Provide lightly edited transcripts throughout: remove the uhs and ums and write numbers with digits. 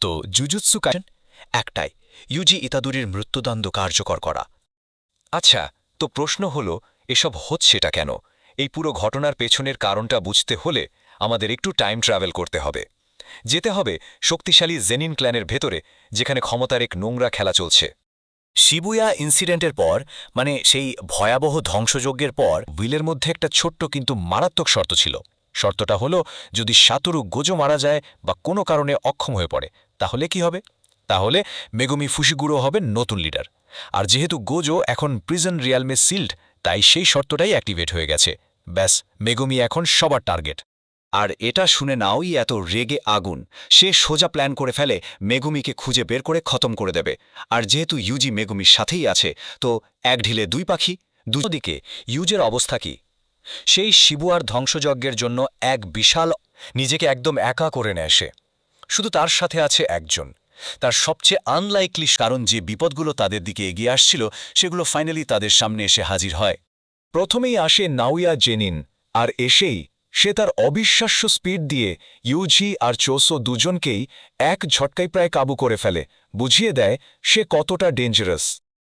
তো jujutsu Kaisen একটাই, Yuji ইতাদুরির মৃত্যুদণ্ড কার্যকর করা। আচ্ছা, তো প্রশ্ন হলো এসব হচ্ছেটা কেন? এই পুরো ঘটনার পেছনের কারণটা বুঝতে হলে আমাদের একটু টাইম ট্রাভেল করতে হবে। যেতে হবে শক্তিশালী জেনিন ক্ল্যানের ভেতরে, যেখানে ক্ষমতার এক নোংরা খেলা চলছে। শিবুয়া ইনসিডেন্টের পর, মানে সেই ভয়াবহ ধ্বংসযজ্ঞের পর, উইলের মধ্যে একটা ছোট্ট কিন্তু মারাত্মক শর্ত ছিল। শর্তটা হলো, যদি সাতোরু গোজো মারা যায় বা কোনো কারণে অক্ষম হয়ে পড়ে, তাহলে কি হবে? তাহলে মেগুমি ফুশিগুড়ো হবে নতুন লিডার। আর যেহেতু গোজো এখন প্রিজন রিয়ালমে সিল্ড, তাই সেই শর্তটাই অ্যাক্টিভেট হয়ে গেছে। ব্যাস, মেগুমি এখন সবার টার্গেট। আর এটা শুনে নাওই এত রেগে আগুন। সে সোজা প্ল্যান করে ফেলে মেগুমিকে খুঁজে বের করে খতম করে দেবে। আর যেহেতু ইউজি মেগুমির সাথেই আছে, তো এক ঢিলে দুই পাখি। দুদিকে ইউজের অবস্থা কি? সেই শিবুয়ার ধ্বংসযজ্ঞের জন্য এক বিশাল, নিজেকে একদম একা করে নেয় সে। শুধু তার সাথে আছে একজন, তার সবচেয়ে আনলাইকলি, কারণ যে বিপদগুলো তাদের দিকে এগিয়ে আসছিল সেগুলো ফাইনালি তাদের সামনে এসে হাজির হয়। প্রথমেই আসে নাওয়া জেনিন, আর এসেই সে তার অবিশ্বাস্য স্পিড দিয়ে ইউজি আর চোসো দুজনকেই এক ঝটকায় প্রায় কাবু করে ফেলে, বুঝিয়ে দেয় সে কতটা ডেঞ্জারাস।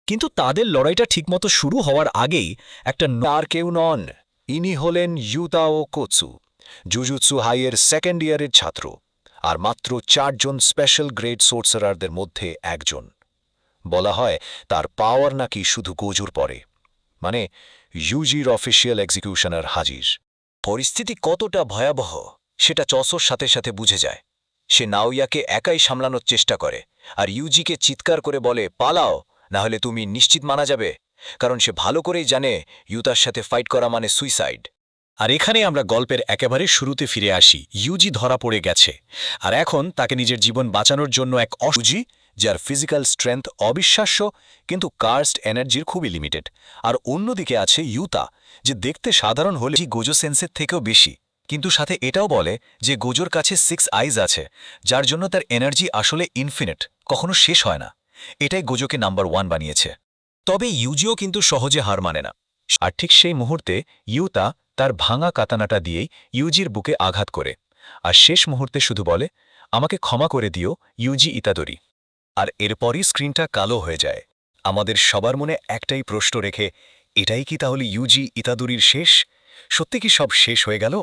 কিন্তু তাদের লড়াইটা ঠিকমতো শুরু হওয়ার আগেই একটা, আর কেউ নন, ইনি হলেন ইউতাও কোৎসু, জুজুৎসু হাইয়ের সেকেন্ড ইয়ারের ছাত্র, আর মাত্র 4 জন স্পেশাল গ্রেড সোর্সারারদের মধ্যে একজন। বলা হয় তার পাওয়ার নাকি শুধু গোজুর পরে, মানে ইউজির অফিসিয়াল এক্সিকিউশনার হাজির। পরিস্থিতি কতটা ভয়াবহ সেটা চসোর সাথে সাথে বুঝে যায়। সে নাওয়াকে একাই সামলানোর চেষ্টা করে, আর ইউজিকে চিৎকার করে বলে, পালাও, না হলে তুমি নিশ্চিত মারা যাবে। কারণ সে ভালো করেই জানে ইউতার সাথে ফাইট করা মানে সুইসাইড। আর এখানে আমরা গল্পের একেবারে শুরুতে ফিরে আসি। ইউজি ধরা পড়ে গেছে, আর এখন তাকে নিজের জীবন বাঁচানোর জন্য এক অসুজি, যার ফিজিক্যাল স্ট্রেংথ অবিশ্বাস্য, কিন্তু কার্সড এনার্জির খুবই লিমিটেড। আর অন্যদিকে আছে ইউতা, যে দেখতে সাধারণ হলে গোজো সেন্সের থেকেও বেশি, কিন্তু সাথে এটাও বলে যে গোজোর কাছে 6 আইজ আছে, যার জন্য তার এনার্জি আসলে ইনফিনিট, কখনো শেষ হয় না। এটাই গোজোকে নাম্বার 1 বানিয়েছে। তবে ইউজিও কিন্তু সহজে হার মানে না। আর ঠিক সেই মুহূর্তে ইউতা তার ভাঙা কাতানাটা দিয়েই ইউজির বুকে আঘাত করে, আর শেষ মুহূর্তে শুধু বলে, আমাকে ক্ষমা করে দিও ইউজি ইতাদোরি। আর এরপরই স্ক্রিনটা কালো হয়ে যায়। আমাদের সবার মনে একটাই প্রশ্ন রেখে, এটাই কি তাহলে ইউজি ইতাদোরির শেষ? সত্যি কি সব শেষ হয়ে গেল?